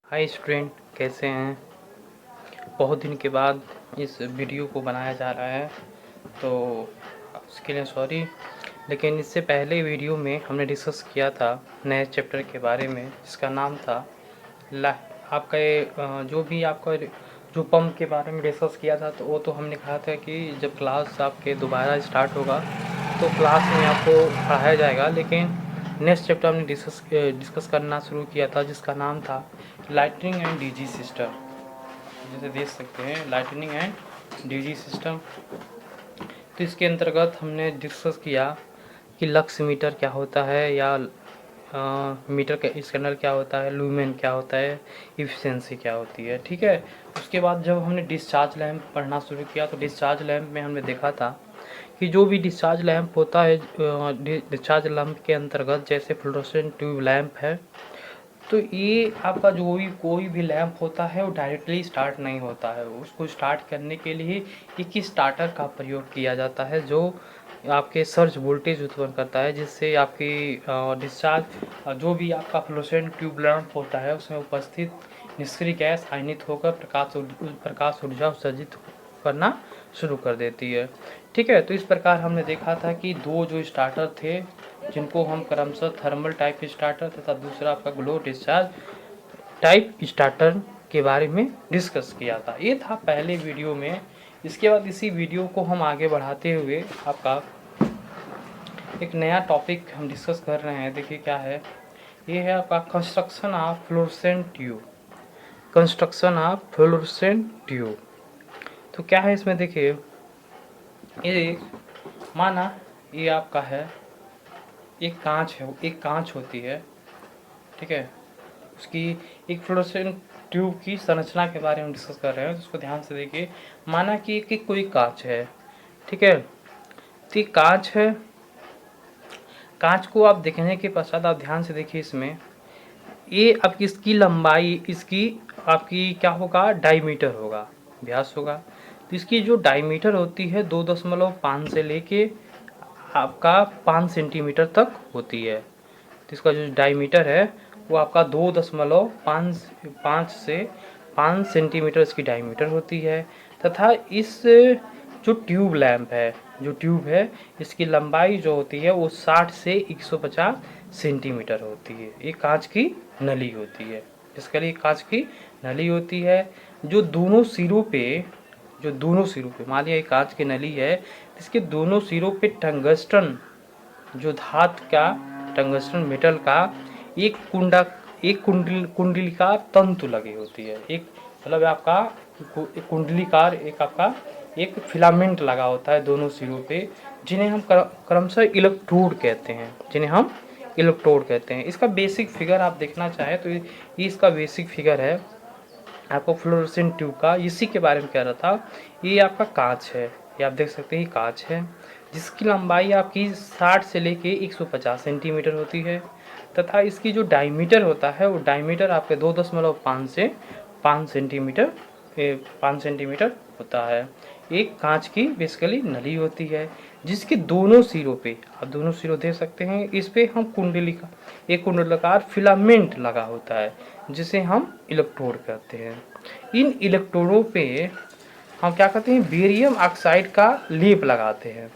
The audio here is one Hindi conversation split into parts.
हाय स्टूडेंट, कैसे हैं। बहुत दिन के बाद इस वीडियो को बनाया जा रहा है, तो उसके लिए सॉरी। लेकिन इससे पहले वीडियो में हमने डिस्कस किया था नए चैप्टर के बारे में, जिसका नाम था आपका ये जो भी आपका जो पंप के बारे में डिस्कस किया था। तो वो तो हमने कहा था कि जब क्लास आपके दोबारा स्टार्ट होगा तो क्लास में आपको पढ़ाया जाएगा। लेकिन नेक्स्ट चैप्टर हमने डिस्कस करना शुरू किया था, जिसका नाम था लाइटनिंग एंड डीजी सिस्टम। जैसे देख सकते हैं लाइटनिंग एंड डीजी सिस्टम। तो इसके अंतर्गत हमने डिस्कस किया कि लक्स मीटर क्या होता है, या मीटर का स्कैनर क्या होता है, लूमेन क्या होता है, इफिशिएंसी क्या होती है। ठीक है। उसके बाद जब हमने डिस्चार्ज लैम्प पढ़ना शुरू किया तो डिस्चार्ज लैम्प में हमने देखा था कि जो भी डिस्चार्ज लैम्प होता है, डिस्चार्ज लैम्प के अंतर्गत जैसे फ्लोरोसेंट ट्यूब लैम्प है, तो ये आपका जो भी कोई भी लैंप होता है वो डायरेक्टली स्टार्ट नहीं होता है। उसको स्टार्ट करने के लिए एक स्टार्टर का प्रयोग किया जाता है, जो आपके सर्ज वोल्टेज उत्पन्न करता है, जिससे आपकी डिस्चार्ज जो भी आपका फ्लोरोसेंट ट्यूब लैंप होता है उसमें उपस्थित निष्क्रिय गैस आयनित होकर प्रकाश ऊर्जा उत्सर्जित करना शुरू कर देती है। ठीक है। तो इस प्रकार हमने देखा था कि दो जो स्टार्टर थे, जिनको हम क्रमशः थर्मल टाइप स्टार्टर तथा दूसरा आपका ग्लो डिस्चार्ज टाइप स्टार्टर के बारे में डिस्कस किया था। ये था पहले वीडियो में। इसके बाद इसी वीडियो को हम आगे बढ़ाते हुए आपका एक नया टॉपिक हम डिस्कस कर रहे हैं। देखिए क्या है, ये है आपका construction of fluorescent tube. Construction of fluorescent tube. तो क्या है इसमें, देखिए ये माना ये आपका है एक कांच है, एक कांच होती है। ठीक है। उसकी एक फ्लोरोसेंट ट्यूब की संरचना के बारे में डिस्कस कर रहे हैं, तो उसको ध्यान से देखिए। माना कि कोई कांच है। ठीक है। तो कांच है, कांच को आप देखने के पश्चात आप ध्यान से देखिए, इसमें ये आपकी इसकी लंबाई, इसकी आपकी क्या होगा, डायमीटर होगा, व्यास होगा। तो इसकी जो डायमीटर होती है 2.5 से लेके आपका 5 सेंटीमीटर तक होती है। तो इसका जो डायमीटर है वो आपका 2.5 से 5 सेंटीमीटर इसकी डायमीटर होती है। तथा इस जो ट्यूब लैंप है, जो ट्यूब है, इसकी लंबाई जो होती है वो 60 से 150 सेंटीमीटर होती है। ये कांच की नली होती है। इसके लिए कांच की नली होती है। जो दोनों सिरों पे मान लिया एक कांच की नली है, इसके दोनों सिरों पे टंगस्टन, जो धातु का टंगस्टन मेटल का एक कुंडलिकार तंतु लगी होती है। एक मतलब आपका कुंडलीकार एक फिलामेंट लगा होता है दोनों सिरों पे, जिन्हें हम क्रमशः इलेक्ट्रोड कहते हैं। इसका बेसिक फिगर आप देखना चाहें तो ये इसका बेसिक फिगर है आपको फ्लोरोसेंट ट्यूब का। इसी के बारे में कह रहा था। ये आपका कांच है, ये आप देख सकते हैं कांच है, जिसकी लंबाई आपकी 60 से लेके 150 सेंटीमीटर होती है। तथा इसकी जो डायमीटर होता है वो डायमीटर आपके 2.5 से 5 सेंटीमीटर 5 सेंटीमीटर होता है। एक कांच की बेसिकली नली होती है, जिसके दोनों सिरों पे आप दोनों सिरों देख सकते हैं, इस पे हम एक कुंडलाकार फिलामेंट लगा होता है, जिसे हम इलेक्ट्रोड कहते हैं। इन इलेक्ट्रोडों पे हम क्या करते हैं, बेरियम ऑक्साइड का लेप लगाते हैं।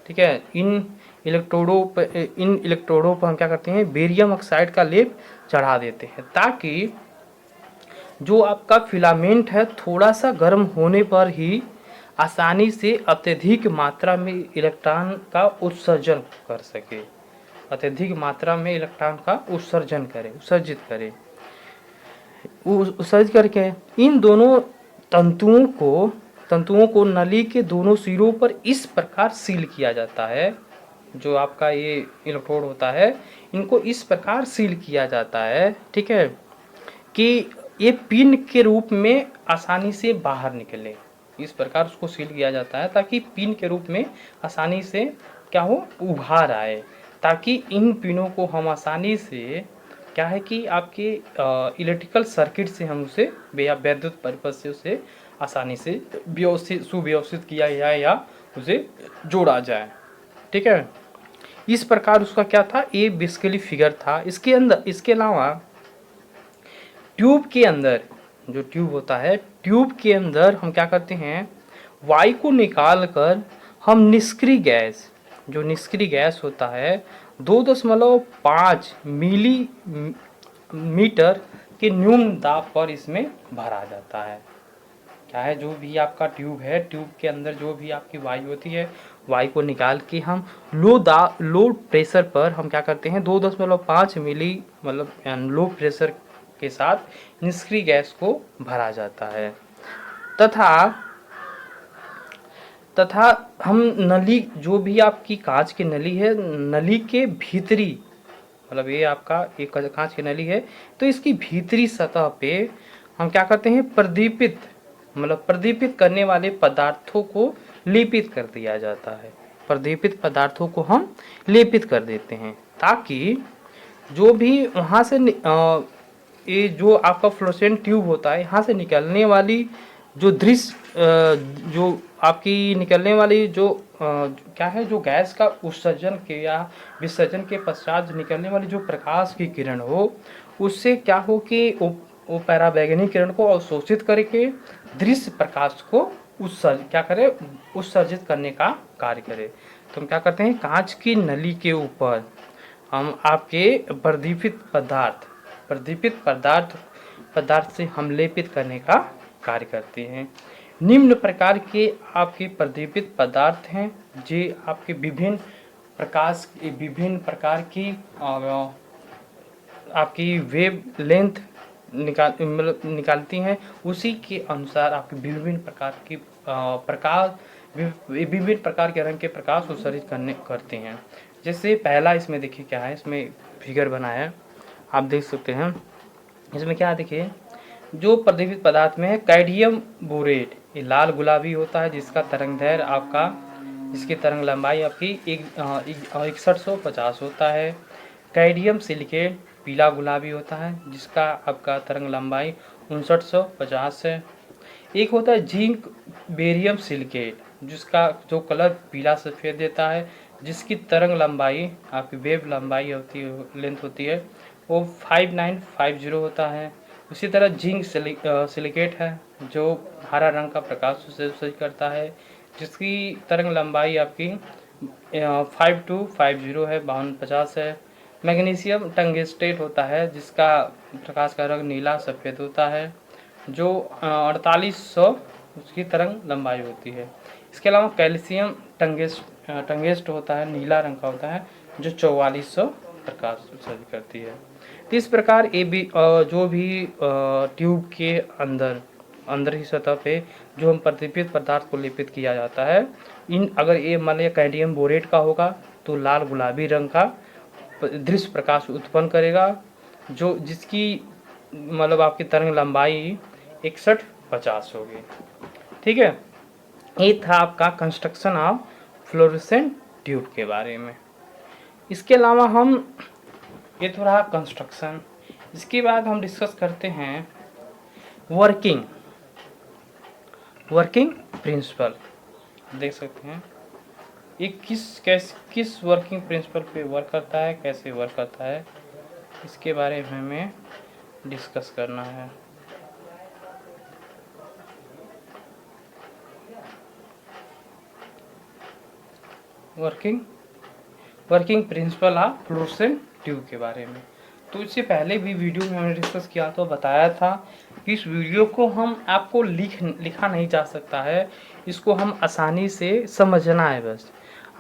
ठीक है। इन इलेक्ट्रोडों पर हम क्या करते हैं, बेरियम ऑक्साइड का लेप चढ़ा देते हैं, ताकि जो आपका फिलामेंट है थोड़ा सा गर्म होने पर ही आसानी से अत्यधिक मात्रा में इलेक्ट्रॉन का उत्सर्जन कर सके, अत्यधिक मात्रा में इलेक्ट्रॉन का उत्सर्जित करे। उत्सर्जित करके इन दोनों तंतुओं को नली के दोनों सिरों पर इस प्रकार सील किया जाता है। जो आपका ये इलेक्ट्रोड होता है, इनको इस प्रकार सील किया जाता है, ठीक है, कि ये पिन के रूप में आसानी से बाहर निकले। इस प्रकार उसको सील किया जाता है ताकि पिन के रूप में आसानी से क्या हो, उभार आए, ताकि इन पिनों को हम आसानी से क्या है कि आपके इलेक्ट्रिकल सर्किट से हम उसे या विद्युत परिपथ से उसे आसानी से सुव्यवस्थित किया जाए या उसे जोड़ा जाए। ठीक है। इस प्रकार उसका क्या था, ये बेसिकली फिगर था। इसके अलावा ट्यूब के अंदर, जो ट्यूब होता है, ट्यूब के अंदर हम क्या करते हैं, वायु को निकाल कर हम निष्क्रिय गैस, जो निष्क्रिय गैस होता है 2.5 मिलीमीटर के न्यून दाब पर इसमें भरा जाता है। क्या है, जो भी आपका ट्यूब है, ट्यूब के अंदर जो भी आपकी वायु होती है, वायु को निकाल के हम लो प्रेशर पर हम क्या करते हैं, 2.5 मिली मतलब लो प्रेशर के साथ निष्क्रिय गैस को भरा जाता है। तथा हम नली, जो भी आपकी कांच की नली है, नली के भीतरी, मतलब ये आपका एक कांच की नली है, तो इसकी भीतरी सतह पे हम क्या करते हैं, प्रदीपित, मतलब प्रदीपित करने वाले पदार्थों को लेपित कर दिया जाता है। प्रदीपित पदार्थों को हम लेपित कर देते हैं, ताकि जो भी वहाँ से ये जो आपका फ्लोरोसेंट ट्यूब होता है, यहाँ से निकलने वाली जो दृश्य, जो आपकी निकलने वाली जो क्या है, जो गैस का उत्सर्जन के या विसर्जन के पश्चात निकलने वाली जो प्रकाश की किरण हो, उससे क्या हो कि वो पराबैंगनी किरण को अवशोषित करके दृश्य प्रकाश को उत्सर्जित करने का कार्य करे। तो हम क्या करते हैं, कांच की नली के ऊपर हम आपके प्रदीपित पदार्थ से हम लेपित करने का कार्य करते हैं। निम्न प्रकार के आपके प्रदीपित पदार्थ हैं, जो आपके विभिन्न प्रकार की आपकी वेव लेंथ निकालती हैं। उसी के अनुसार आपके विभिन्न प्रकार के रंग के प्रकाश उत्सर्जित करते हैं। जैसे पहला इसमें देखिए क्या है, इसमें फिगर बनाया है, आप देख सकते हैं। इसमें क्या देखिए, जो प्रदीपित पदार्थ में है कैडमियम बोरेट, ये लाल गुलाबी होता है, जिसका तरंगदैर्घ्य आपका, इसकी तरंग लंबाई आपकी 6150 होता है। कैडमियम सिलिकेट पीला गुलाबी होता है, जिसका आपका तरंग लंबाई 5950 है। एक होता है जिंक बेरियम सिलिकेट, जिसका जो कलर पीला सफ़ेद देता है, जिसकी तरंग लंबाई आपकी वेव लंबाई होती है, लेंथ होती है, वो 5950 होता है। उसी तरह जिंक सिलिकेट है, जो हरा रंग का प्रकाश उत्सर्जित करता है, जिसकी तरंग लंबाई आपकी 5250 है, 5250 है। मैग्नीशियम टंगस्टेट होता है, जिसका प्रकाश का रंग नीला सफ़ेद होता है, जो 4800 उसकी तरंग लंबाई होती है। इसके अलावा कैल्शियम टंगेस्ट होता है, नीला रंग का होता है, जो 4400 प्रकाश उत्सर्जित करती है। तो इस प्रकार जो भी ट्यूब के अंदर ही सतह पे जो हम प्रदीपित पदार्थ को लेपित किया जाता है, अगर ये मान लिया कैडमियम बोरेट का होगा तो लाल गुलाबी रंग का दृश्य प्रकाश उत्पन्न करेगा, जो जिसकी मतलब आपकी तरंग लंबाई 6150 होगी। ठीक है, ये था आपका कंस्ट्रक्शन ऑफ फ्लोरोसेंट ट्यूब के बारे में। इसके अलावा हम, ये तो रहा कंस्ट्रक्शन, इसके बाद हम डिस्कस करते हैं वर्किंग प्रिंसिपल। देख सकते हैं ये किस वर्किंग प्रिंसिपल पे वर्क करता है, कैसे वर्क करता है, इसके बारे में हमें डिस्कस करना है। Working principle of fluorescent tube के बारे में। तो इससे पहले भी वीडियो में हमने डिस्कस किया तो बताया था कि इस वीडियो को हम आपको लिखा नहीं जा सकता है, इसको हम आसानी से समझना है। बस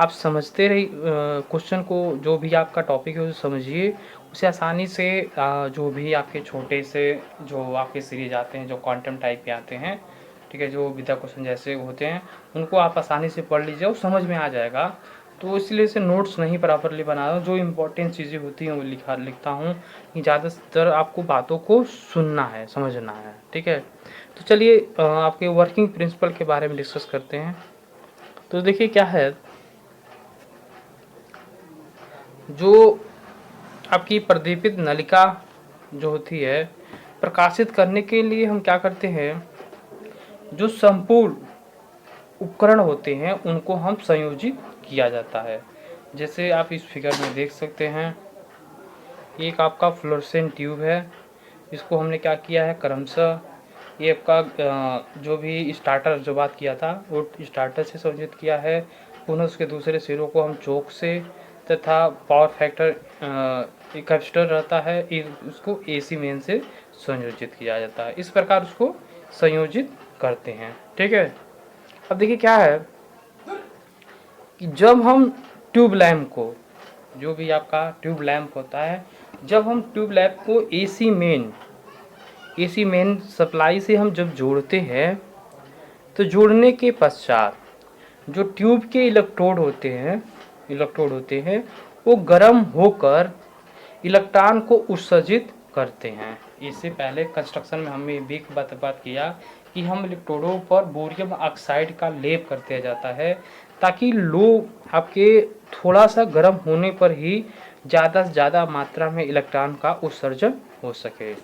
आप समझते रहिए क्वेश्चन को, जो भी आपका टॉपिक है उसे समझिए, उसे आसानी से जो भी आपके छोटे से जो आपके सीरीज आते हैं, जो क्वांटम टाइप के आते हैं, ठीक है, जो विद्या क्वेश्चन जैसे होते हैं, उनको आप आसानी से पढ़ लीजिए और समझ में आ जाएगा। तो इसलिए से नोट्स नहीं प्रॉपरली बना रहा हूँ, जो इम्पोर्टेंट चीज़ें होती हैं वो लिखता हूँ, कि ज़्यादातर आपको बातों को सुनना है, समझना है। ठीक है, तो चलिए आपके वर्किंग प्रिंसिपल के बारे में डिस्कस करते हैं। तो देखिए क्या है, जो आपकी प्रदीपित नलिका जो होती है, प्रकाशित करने के लिए हम क्या करते हैं, जो संपूर्ण उपकरण होते हैं उनको हम संयोजित किया जाता है। जैसे आप इस फिगर में देख सकते हैं, एक आपका फ्लोरोसेंट ट्यूब है, इसको हमने क्या किया है, क्रमशः ये आपका जो भी स्टार्टर जो बात किया था वो स्टार्टर से संयोजित किया है। पुनः उसके दूसरे सिरों को हम चोक से तथा पावर फैक्टर कैपेसिटर रहता है उसको एसी मेन से संयोजित किया जाता है। इस प्रकार उसको संयोजित करते हैं। ठीक है, अब देखिए क्या है कि जब हम ट्यूब लैम्प को, जो भी आपका ट्यूब लैम्प होता है, जब हम ट्यूब लैम्प को एसी मेन सप्लाई से हम जब जोड़ते हैं तो जोड़ने के पश्चात जो ट्यूब के इलेक्ट्रोड होते हैं वो गर्म होकर इलेक्ट्रॉन को उत्सर्जित करते हैं। इससे पहले कंस्ट्रक्शन में हमने भी बात किया कि हम इलेक्ट्रोडों पर बोरियम ऑक्साइड का लेप करते जाता है ताकि लो आपके थोड़ा सा गर्म होने पर ही ज़्यादा से ज़्यादा मात्रा में इलेक्ट्रॉन का उत्सर्जन हो सके।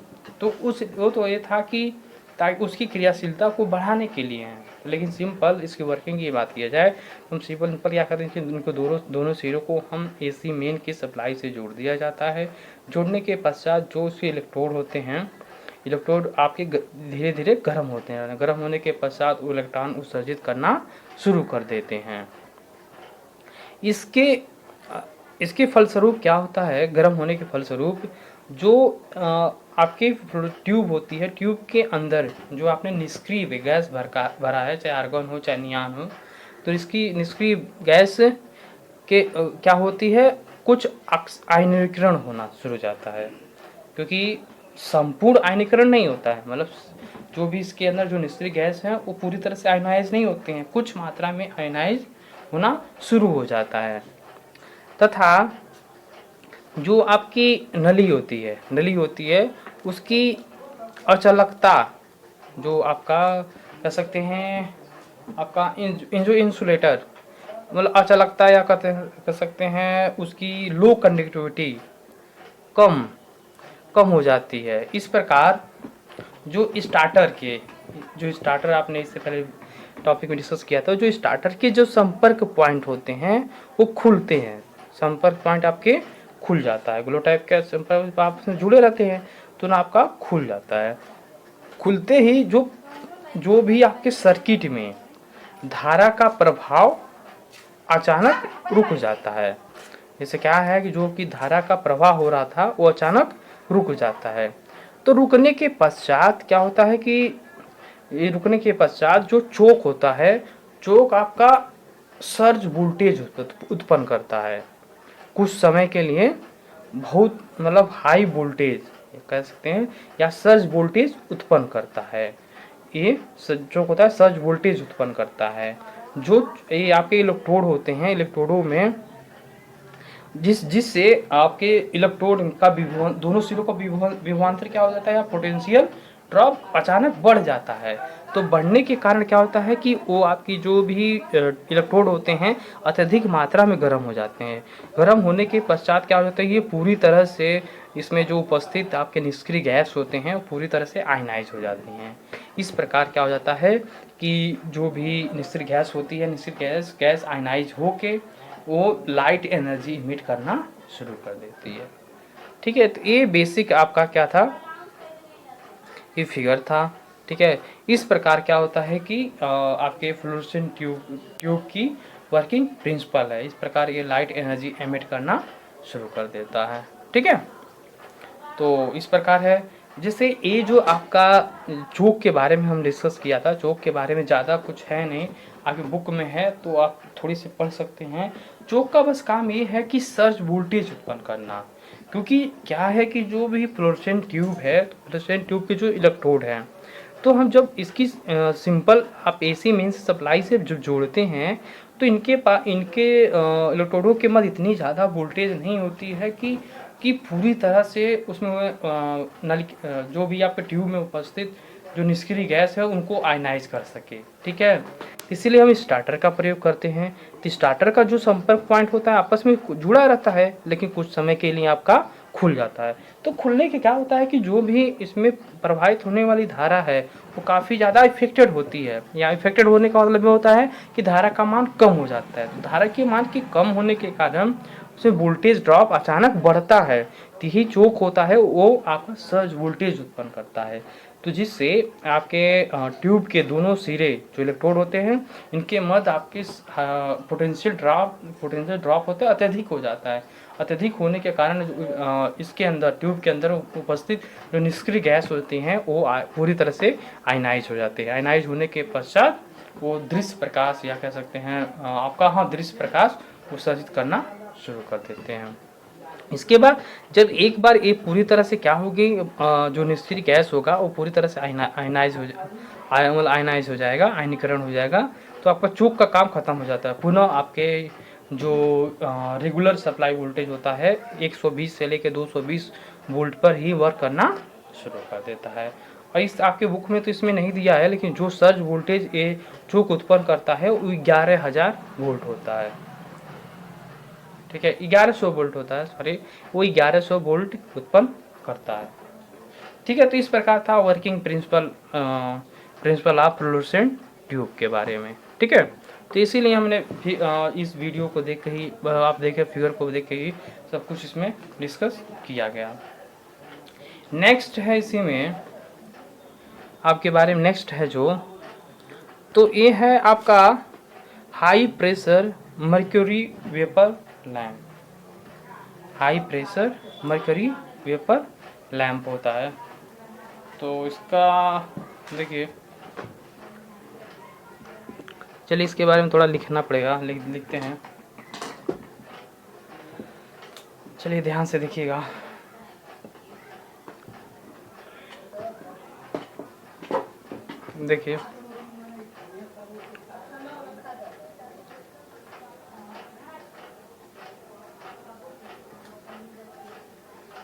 तो वो तो ये था कि ताकि उसकी क्रियाशीलता को बढ़ाने के लिए हैं। लेकिन सिंपल इसकी वर्किंग की बात किया जाए, हम सिंपल क्या करते हैं कि उनको दोनों सिरों को हम एसी मेन की सप्लाई से जोड़ दिया जाता है। जोड़ने के पश्चात जो उसके इलेक्ट्रोड होते हैं, इलेक्ट्रोड आपके धीरे धीरे गर्म होते हैं। गर्म होने के पश्चात वो इलेक्ट्रॉन उत्सर्जित करना शुरू कर देते हैं। इसके फलस्वरूप क्या होता है, गर्म होने के फलस्वरूप जो आपकी ट्यूब होती है, ट्यूब के अंदर जो आपने निष्क्रिय गैस भरा है, चाहे आर्गन हो चाहे नियान हो, तो इसकी निष्क्रिय गैस के क्या होती है, कुछ आयनीकरण होना शुरू हो जाता है। क्योंकि संपूर्ण आयनीकरण नहीं होता है, मतलब जो भी इसके अंदर जो निष्क्रिय गैस है वो पूरी तरह से आयनाइज नहीं होते हैं, कुछ मात्रा में आयनाइज होना शुरू हो जाता है। तथा जो आपकी नली होती है उसकी अचालकता, जो आपका कह सकते हैं आपका जो इंसुलेटर, मतलब अचालकता या कह सकते हैं उसकी लो कंडक्टिविटी कम हो जाती है। इस प्रकार जो स्टार्टर आपने इससे पहले टॉपिक में डिस्कस किया था, जो स्टार्टर के जो संपर्क पॉइंट होते हैं वो खुलते हैं। संपर्क पॉइंट आपके खुल जाता है, ग्लो टाइप के संपर्क आपस में जुड़े रहते हैं तो ना आपका खुल जाता है। खुलते ही जो भी आपके सर्किट में धारा का प्रभाव अचानक रुक जाता है। जैसे क्या है कि जो कि धारा का प्रवाह हो रहा था वो अचानक रुक जाता है। तो रुकने के पश्चात क्या होता है कि रुकने के पश्चात जो चोक होता है, चोक आपका सर्ज वोल्टेज उत्पन्न करता है कुछ समय के लिए, बहुत मतलब हाई वोल्टेज कह सकते हैं या सर्ज वोल्टेज उत्पन्न करता है। ये जो होता है सर्ज वोल्टेज उत्पन्न करता है। जो ये आपके इलेक्ट्रोड होते हैं, इलेक्ट्रोडों में जिससे आपके इलेक्ट्रोड का दोनों सिरों का विभवांतर क्या हो जाता है, पोटेंशियल ड्रॉप अचानक बढ़ जाता है। तो बढ़ने के कारण क्या होता है कि वो आपकी जो भी इलेक्ट्रोड होते हैं अत्यधिक मात्रा में गर्म हो जाते हैं। गर्म होने के पश्चात क्या हो जाता है, ये पूरी तरह से इसमें जो उपस्थित आपके निष्क्रिय गैस होते हैं वो पूरी तरह से आयनाइज हो जाती हैं। इस प्रकार क्या हो जाता है कि जो भी निष्क्रिय गैस होती है, निष्क्रिय गैस आयनाइज होके वो लाइट एनर्जी इमिट करना शुरू कर देती है। ठीक है, तो ये बेसिक आपका क्या था, ये फिगर था। ठीक है, इस प्रकार क्या होता है कि आपके फ्लोरोसेंट ट्यूब की वर्किंग प्रिंसिपल है। इस प्रकार ये लाइट एनर्जी एमिट करना शुरू कर देता है। ठीक है, तो इस प्रकार है। जैसे ये जो आपका चोक के बारे में हम डिस्कस किया था, चोक के बारे में ज़्यादा कुछ है नहीं, आपकी बुक में है तो आप थोड़ी सी पढ़ सकते हैं। चोक का बस काम ये है कि सर्ज वोल्टेज उत्पन्न करना। क्योंकि क्या है कि जो भी फ्लोरोसेंट ट्यूब है, फ्लोरोसेंट ट्यूब के जो इलेक्ट्रोड हैं, तो हम जब इसकी सिंपल आप एसी मेन सप्लाई से जब जोड़ते हैं तो इनके इलेक्ट्रोडों के मध्य इतनी ज़्यादा वोल्टेज नहीं होती है कि पूरी तरह से उसमें नल जो भी आपके ट्यूब में उपस्थित जो निष्क्रिय गैस है उनको आयनाइज कर सके। ठीक है, इसीलिए हम स्टार्टर का प्रयोग करते हैं। तो स्टार्टर का जो संपर्क पॉइंट होता है आपस में जुड़ा रहता है, लेकिन कुछ समय के लिए आपका खुल जाता है। तो खुलने के क्या होता है कि जो भी इसमें प्रवाहित होने वाली धारा है वो काफ़ी ज़्यादा इफेक्टेड होती है, या इफेक्टेड होने का मतलब ये होता है कि धारा का मान कम हो जाता है। तो धारा के मान के कम होने के कारण उसमें वोल्टेज ड्रॉप अचानक बढ़ता है, ही चोक होता है वो आपका सर्ज वोल्टेज उत्पन्न करता है, तो जिससे आपके ट्यूब के दोनों सिरे जो इलेक्ट्रोड होते हैं इनके मध्य आपके पोटेंशियल ड्रॉप होता है, अत्यधिक हो जाता है। अत्यधिक होने के कारण इसके अंदर ट्यूब के अंदर उपस्थित जो निष्क्रिय गैस होती हैं वो पूरी तरह से आयनाइज हो जाती है। आयनाइज होने के पश्चात वो दृश्य प्रकाश या कह सकते हैं आपका दृश्य प्रकाश उत्सर्जित करना शुरू कर देते हैं। इसके बाद जब एक बार ये पूरी तरह से क्या होगी, जो निष्क्रिय गैस होगा वो पूरी तरह से आयनाइज हो जाएगा, आयनीकरण हो जाएगा, तो आपका चोक का काम खत्म हो जाता है। पुनः आपके जो रेगुलर सप्लाई वोल्टेज होता है 120 से लेकर 220 वोल्ट पर ही वर्क करना शुरू कर देता है। और इस आपके बुक में तो इसमें नहीं दिया है, लेकिन जो सर्ज वोल्टेज ये चोक उत्पन्न करता है वो 11,000 वोल्ट होता है। ठीक है, 1100 वोल्ट होता है, सॉरी वो 1100 वोल्ट उत्पन्न करता है। ठीक है, तो इस प्रकार था working principle of fluorescent tube के बारे में। ठीक है, तो इसीलिए हमने इस वीडियो को देख के ही, आप देखे फिगर को देख के ही सब कुछ इसमें डिस्कस किया गया। नेक्स्ट है इसी में आपके बारे में, नेक्स्ट है जो, तो ये है आपका high pressure mercury vapour lamp. High pressure mercury vapour lamp होता है। तो इसका देखिए, चलिए इसके बारे में थोड़ा लिखना पड़ेगा, लिखते हैं। चलिए ध्यान से देखिएगा। देखिए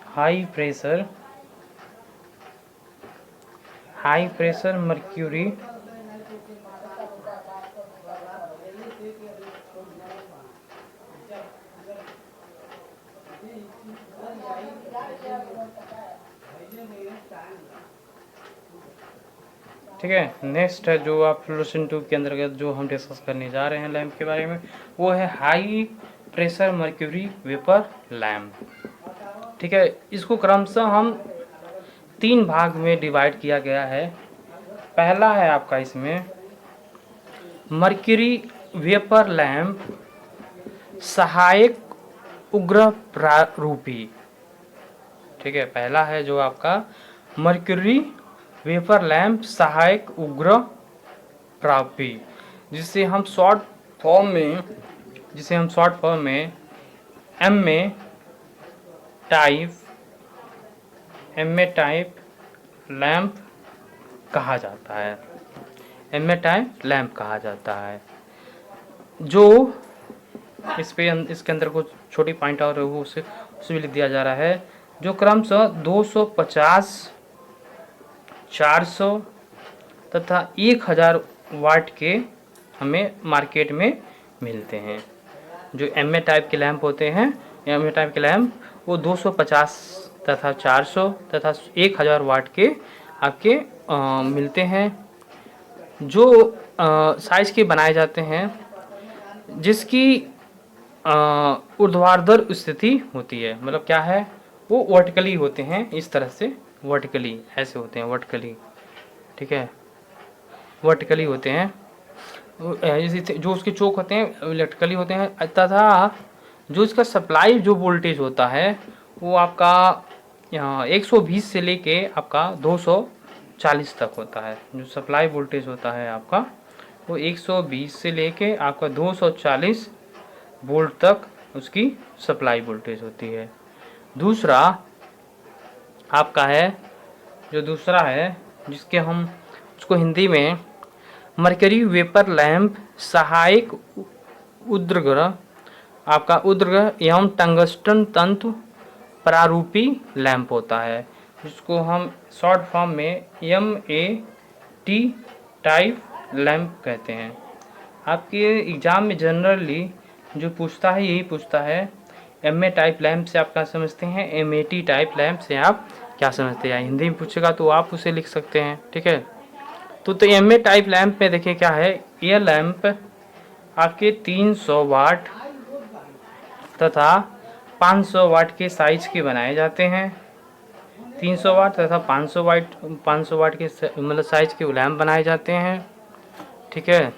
हाई प्रेशर मर्क्यूरी ठीक है। नेक्स्ट है जो आप फ्लोरोसेंट ट्यूब के अंतर्गत जो हम डिस्कस करने जा रहे हैं लैंप के बारे में, वो है high pressure mercury vapour lamp. ठीक है, इसको क्रमशः हम 3 भाग में डिवाइड किया गया है। पहला है आपका इसमें मर्क्यूरी वेपर लैंप सहायक उग्र प्रारूपी। ठीक है, पहला है जो आपका मर्क्यूरी वेपर लैंप सहायक उग्र प्रारूपी, जिसे हम शॉर्ट फॉर्म में एम ए टाइप लैंप कहा जाता है। एम ए टाइप लैंप कहा जाता है। जो इसके अंदर कुछ छोटी पॉइंट और वो उसे भी लिख दिया जा रहा है, जो क्रमशः 250, 400 तथा 1000 वाट के हमें मार्केट में मिलते हैं। जो एम ए टाइप के लैंप होते हैं, एम ए टाइप के लैंप वो 250 तथा 400 तथा 1000 वाट के आपके मिलते हैं, जो साइज के बनाए जाते हैं, जिसकी ऊर्ध्वाधर स्थिति होती है। मतलब क्या है, वो वर्टिकली होते हैं, इस तरह से वर्टिकली ऐसे होते हैं, वर्टिकली। ठीक है, वर्टिकली होते हैं, जो उसके चोक होते हैं इलेक्ट्रिकली होते हैं, तथा जो इसका सप्लाई जो वोल्टेज होता है वो आपका 120 से लेके आपका 240 तक होता है। जो सप्लाई वोल्टेज होता है आपका वो 120 से लेके आपका 240 वोल्ट तक उसकी सप्लाई वोल्टेज होती है। दूसरा आपका है, जो दूसरा है जिसके हम उसको हिंदी में मर्क्यूरी वेपर लैंप सहायक उद्रग्र, आपका उद्रग्र एवं टंगस्टन तंतु प्रारूपी लैंप होता है, जिसको हम शॉर्ट फॉर्म में MAT टाइप लैंप कहते हैं। आपके एग्ज़ाम में जनरली जो पूछता है यही पूछता है, MA टाइप लैंप से आप क्या समझते हैं, MAT टाइप लैंप से आप क्या समझते हैं। हिंदी में पूछेगा तो आप उसे लिख सकते हैं। ठीक है, तो MA टाइप लैंप में देखिए क्या है, ये लैंप आपके 300 वाट तथा 500 वाट के साइज के बनाए जाते हैं। 300 वाट तथा 500 वाट के मतलब साइज के लैंप बनाए जाते हैं। ठीक है,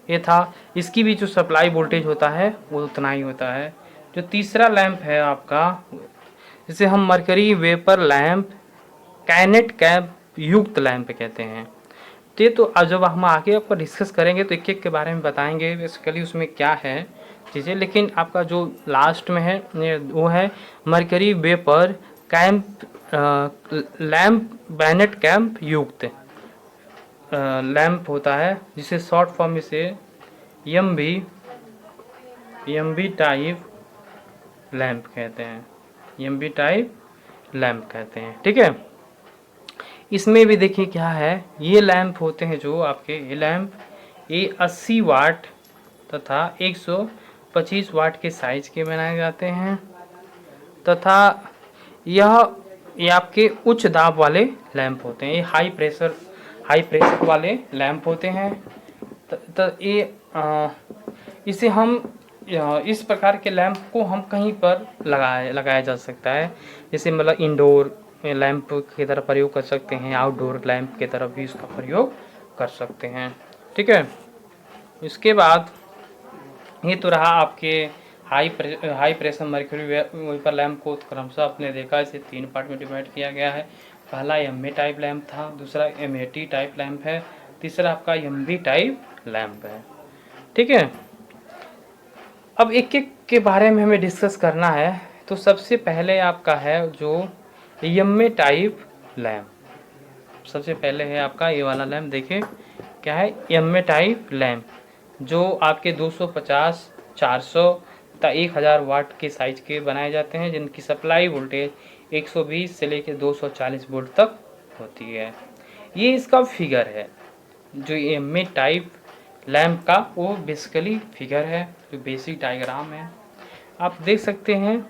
ये था। इसकी भी जो सप्लाई वोल्टेज होता है वो उतना ही होता है। जो तीसरा लैंप है आपका, जिसे हम mercury vapour lamp, bayonet cap युक्त लैंप कहते हैं। तो जब हम आगे आपको डिस्कस करेंगे तो एक एक के बारे में बताएंगे बेसिकली उसमें क्या है चीज़ें। लेकिन आपका जो लास्ट में है वो है mercury vapour camp lamp bayonet camp युक्त लैंप होता है, जिसे शॉर्ट फॉर्म में से एम बी टाइप लैंप कहते हैं, एम बी टाइप लैंप कहते हैं। ठीक है, इसमें भी देखिए क्या है, ये लैंप होते हैं जो आपके ये लैंप ये 80 वाट तथा 125 वाट के साइज के बनाए जाते हैं तथा ये आपके उच्च दाब वाले लैंप होते हैं। ये हाई प्रेशर वाले लैंप होते हैं। ये इसे हम इस प्रकार के लैंप को हम कहीं पर लगाया जा सकता है, जैसे मतलब इंडोर लैंप की तरह प्रयोग कर सकते हैं, आउटडोर लैंप की तरफ भी इसका प्रयोग कर सकते हैं। ठीक है, इसके बाद ये तो रहा आपके high pressure mercury vapour lamp को क्रमशः आपने देखा, इसे 3 पार्ट में डिवाइड किया गया है। पहला एमए टाइप लैंप था, दूसरा एमएटी टाइप लैंप है, तीसरा आपका एमबी टाइप लैंप है। ठीक है, अब एक एक के बारे में हमें डिस्कस करना है। तो सबसे पहले आपका है जो एमए टाइप लैंप। सबसे पहले है आपका ये वाला लैंप, देखिए क्या है, एमए टाइप लैंप, जो आपके 250, 400 तथा 1000 वाट के साइज के बनाए जाते हैं, जिनकी सप्लाई वोल्टेज 120 से लेकर 240 वोल्ट तक होती है। ये इसका फिगर है, जो एमए टाइप लैंप का वो बेसिकली फिगर है, जो बेसिक डायग्राम है आप देख सकते हैं।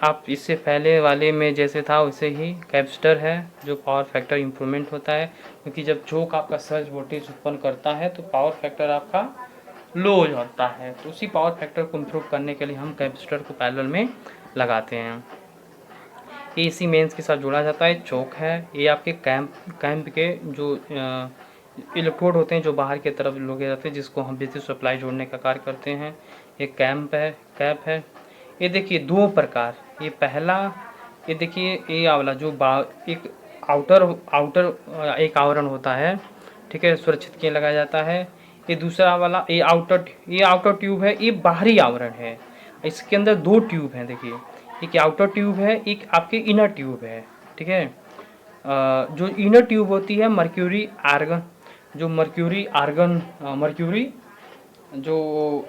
आप इससे पहले वाले में जैसे था वैसे ही कैपेसिटर है, जो पावर फैक्टर इम्प्रूवमेंट होता है, क्योंकि जब चोक आपका सर्ज वोल्टेज उत्पन्न करता है तो पावर फैक्टर आपका लो हो जाता है, तो उसी पावर फैक्टर को इम्प्रूव करने के लिए हम कैपेसिटर को पैरेलल में लगाते हैं। ये इसी मेंस के साथ जोड़ा जाता है। चोक है, ये आपके कैंप के जो इलेक्ट्रोड होते हैं जो बाहर की तरफ लोगे जाते हैं, जिसको हम विद्युत सप्लाई जोड़ने का कार्य करते हैं। ये कैप है। ये देखिए दो प्रकार, ये पहला ये देखिए ये वाला जो एक आउटर एक आवरण होता है, ठीक है, सुरक्षित के लगाया जाता है। ये दूसरा वाला ये आउटर ट्यूब है, ये बाहरी आवरण है। इसके अंदर 2 ट्यूब हैं, देखिए एक आउटर ट्यूब है, एक आपके इनर ट्यूब है। ठीक है, जो इनर ट्यूब होती है मर्क्यूरी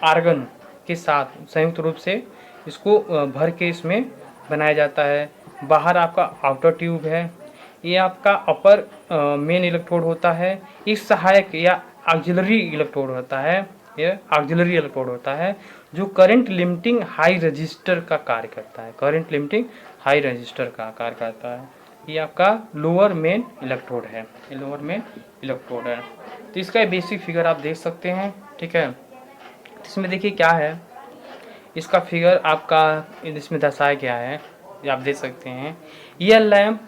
आर्गन के साथ संयुक्त रूप से इसको भर के इसमें बनाया जाता है। बाहर आपका आउटर ट्यूब है, ये आपका अपर मेन इलेक्ट्रोड होता है। इस सहायक या ऑक्सिलरी इलेक्ट्रोड होता है, ये ऑक्सिलरी इलेक्ट्रोड होता है जो करंट लिमिटिंग हाई रजिस्टर का कार्य करता है, करंट लिमिटिंग हाई रजिस्टर का कार्य करता है। ये आपका लोअर मेन इलेक्ट्रोड है, ये लोअर मेन इलेक्ट्रोड है। तो इसका बेसिक फिगर आप देख सकते हैं। ठीक है, इसमें देखिए क्या है, इसका फिगर आपका इसमें दर्शाया गया है, ये आप देख सकते हैं। यह लैंप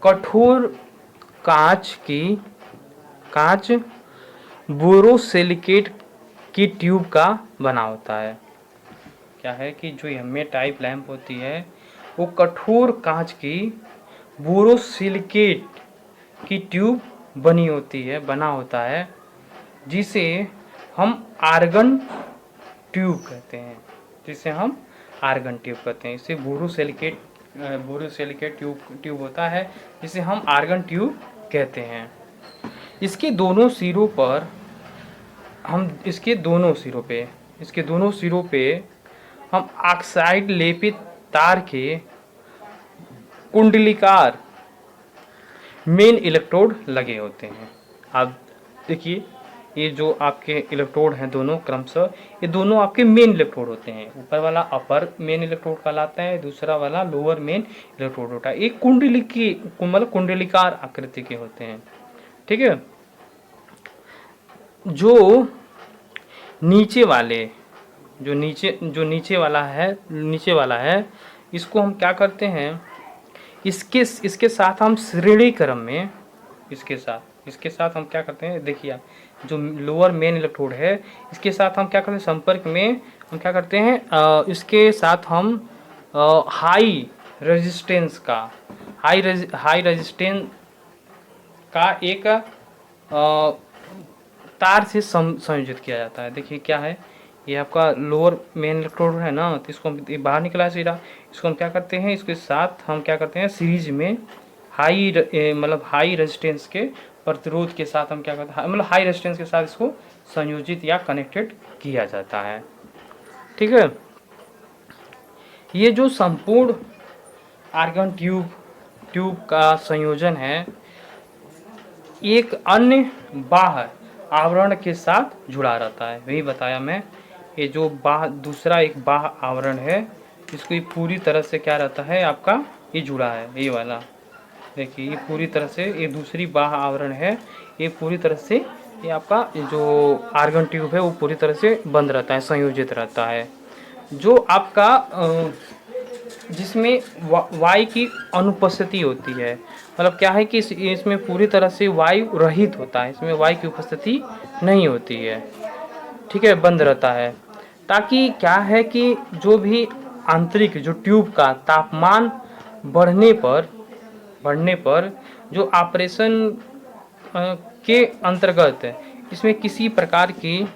कठोर कांच बोरोसिलिकेट की ट्यूब का बना होता है। क्या है कि जो एमए टाइप लैंप होती है वो कठोर कांच की बोरोसिलिकेट की ट्यूब बना होता है, जिसे हम आर्गन ट्यूब कहते हैं, इसे बोरोसिलिकेट ट्यूब होता है, जिसे हम आर्गन ट्यूब कहते हैं। इसके दोनों सिरों पे हम ऑक्साइड लेपित तार के कुंडलीकार मेन इलेक्ट्रोड लगे होते हैं। आप देखिए ये जो आपके इलेक्ट्रोड हैं दोनों क्रमशः, ये दोनों आपके मेन इलेक्ट्रोड होते हैं। ऊपर वाला अपर मेन इलेक्ट्रोड कहलाता है, दूसरा वाला लोअर मेन इलेक्ट्रोड होता है। एक कुंडलीकार आकृति के होते हैं। ठीक है, जो नीचे वाले जो नीचे वाला है इसको हम क्या करते हैं, इसके साथ हम श्रेणी क्रम में इसके साथ हम क्या करते हैं, देखिए आप जो लोअर मेन इलेक्ट्रोड है इसके साथ हम क्या करते हैं, संपर्क में हम क्या करते हैं, इसके साथ हम हाई रेजिस्टेंस का एक तार से संयोजित किया जाता है। देखिए क्या है, ये आपका लोअर मेन इलेक्ट्रोड है ना, तो इसको हम बाहर निकला है सीधा, इसको हम क्या करते हैं, इसके साथ हम क्या करते हैं सीरीज में हाई रेजिस्टेंस के प्रतिरोध के साथ हम क्या करते हैं, मतलब हाई रेजिस्टेंस के साथ इसको संयोजित या कनेक्टेड किया जाता है। ठीक है, ये जो संपूर्ण आर्गन ट्यूब का संयोजन है एक अन्य बाह्य आवरण के साथ जुड़ा रहता है। वही बताया मैं, ये जो दूसरा एक बाह्य आवरण है इसको ये पूरी तरह से क्या रहता है आपका, ये जुड़ा है, ये वाला देखिए, ये पूरी तरह से ये दूसरी बाह्य आवरण है, ये पूरी तरह से ये आपका जो आर्गन ट्यूब है वो पूरी तरह से बंद रहता है, संयोजित रहता है। जो आपका जिसमें वायु की अनुपस्थिति होती है, मतलब क्या है कि इसमें पूरी तरह से वायु रहित होता है, इसमें वायु की उपस्थिति नहीं होती है। ठीक है, बंद रहता है, ताकि क्या है कि जो भी आंतरिक जो ट्यूब का तापमान बढ़ने पर जो ऑपरेशन के अंतर्गत इसमें किसी प्रकार की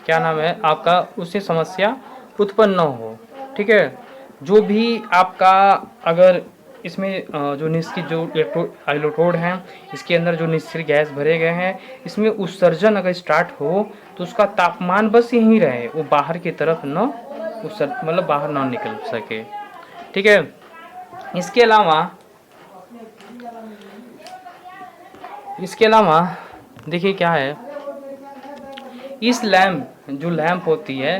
क्या नाम है आपका उससे समस्या उत्पन्न न हो। ठीक है, जो भी आपका अगर इसमें जो निष्क्रिय जो इलेक्ट्रोड हैं इसके अंदर जो निष्क्रिय गैस भरे गए हैं, इसमें उत्सर्जन अगर स्टार्ट हो तो उसका तापमान बस यहीं रहे, वो बाहर की तरफ न मतलब बाहर ना निकल सके। ठीक है, इसके अलावा देखिए क्या है, इस जो लैंप होती है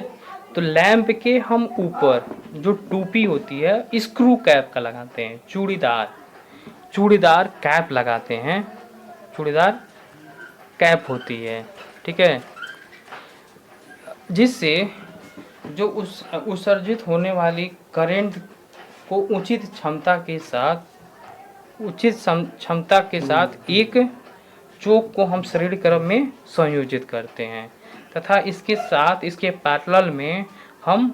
तो लैंप के हम ऊपर जो टोपी होती है स्क्रू कैप का लगाते हैं, चूड़ीदार कैप लगाते हैं, चूड़ीदार कैप होती है। ठीक है, जिससे जो उत्सर्जित होने वाली करंट को उचित क्षमता के साथ एक चोक को हम श्रेणी क्रम में संयोजित करते हैं, तथा इसके साथ इसके पैरेलल में हम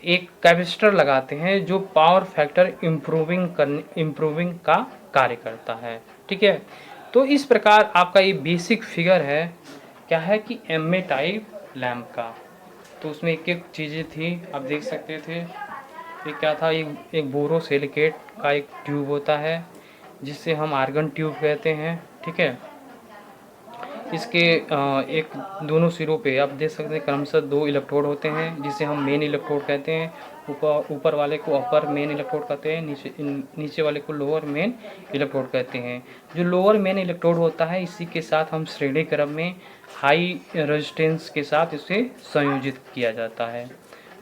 एक कैपेसिटर लगाते हैं जो पावर फैक्टर इम्प्रूविंग का कार्य करता है। ठीक है, तो इस प्रकार आपका ये बेसिक फिगर है क्या है कि एमए टाइप लैंप का। तो उसमें एक एक चीज़ें थी, आप देख सकते थे, ये क्या था, एक बोरोसिलिकेट का एक ट्यूब होता है जिसे हम आर्गन ट्यूब कहते हैं। ठीक है, इसके एक दोनों सिरों पे आप देख सकते हैं क्रमशः 2 इलेक्ट्रोड होते हैं जिसे हम मेन इलेक्ट्रोड कहते हैं। ऊपर वाले को अपर मेन इलेक्ट्रोड कहते हैं, नीचे वाले को लोअर मेन इलेक्ट्रोड कहते हैं। जो लोअर मेन इलेक्ट्रोड होता है इसी के साथ हम श्रेणी क्रम में हाई रेजिस्टेंस के साथ इसे संयोजित किया जाता है,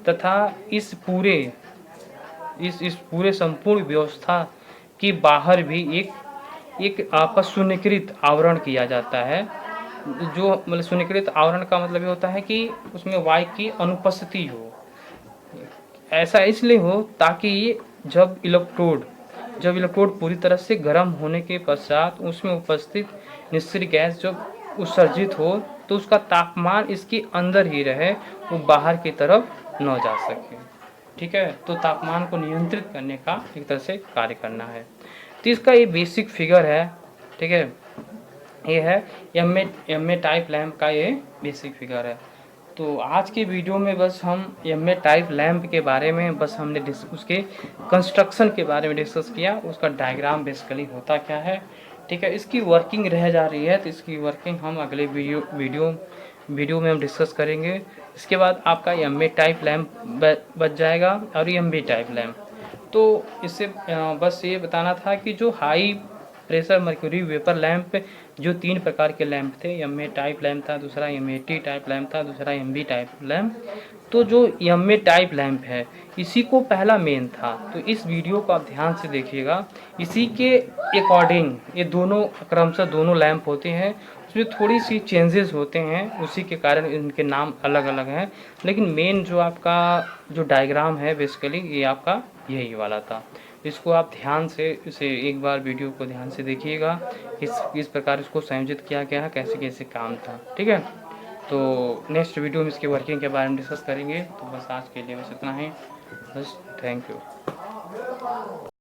तथा इस पूरे संपूर्ण व्यवस्था के बाहर भी एक आपका शून्यकृत आवरण किया जाता है। जो मतलब शून्यकृत आवरण का मतलब ये होता है कि उसमें वायु की अनुपस्थिति हो। ऐसा इसलिए हो ताकि जब इलेक्ट्रोड पूरी तरह से गर्म होने के पश्चात उसमें उपस्थित निष्क्रिय गैस जब उत्सर्जित हो तो उसका तापमान इसके अंदर ही रहे, वो बाहर की तरफ न जा सके। ठीक है, तो तापमान को नियंत्रित करने का एक तरह से कार्य करना है। तो इसका ये बेसिक फिगर है। ठीक है, ये है एमए टाइप लैंप का ये बेसिक फिगर है। तो आज के वीडियो में बस हम एमए टाइप लैंप के बारे में बस हमने उसके कंस्ट्रक्शन के बारे में डिस्कस किया, उसका डायग्राम बेसिकली होता क्या है। ठीक है, इसकी वर्किंग रह जा रही है, तो इसकी वर्किंग हम अगले वीडियो में हम डिस्कस करेंगे। इसके बाद आपका एमए टाइप लैंप बच जाएगा और एमबी टाइप लैंप। तो इससे बस ये बताना था कि जो high pressure mercury vapour lamp जो 3 प्रकार के लैंप थे, एमए टाइप लैंप था, दूसरा एमएटी टाइप लैंप था, दूसरा एमबी टाइप लैंप। तो जो एमए टाइप लैंप है इसी को पहला मेन था। तो इस वीडियो को आप ध्यान से देखिएगा, इसी के अकॉर्डिंग ये दोनों क्रमशः दोनों लैंप होते हैं, उसमें थोड़ी सी चेंजेस होते हैं, उसी के कारण इनके नाम अलग अलग हैं। लेकिन मेन जो आपका जो डायग्राम है बेसिकली ये आपका यही वाला था। इसको आप ध्यान से इसे एक बार वीडियो को ध्यान से देखिएगा, किस प्रकार इसको संयोजित किया गया है, कैसे कैसे काम था। ठीक है, तो नेक्स्ट वीडियो में इसके वर्किंग के बारे में डिस्कस करेंगे। तो बस आज के लिए बस इतना ही, बस थैंक यू।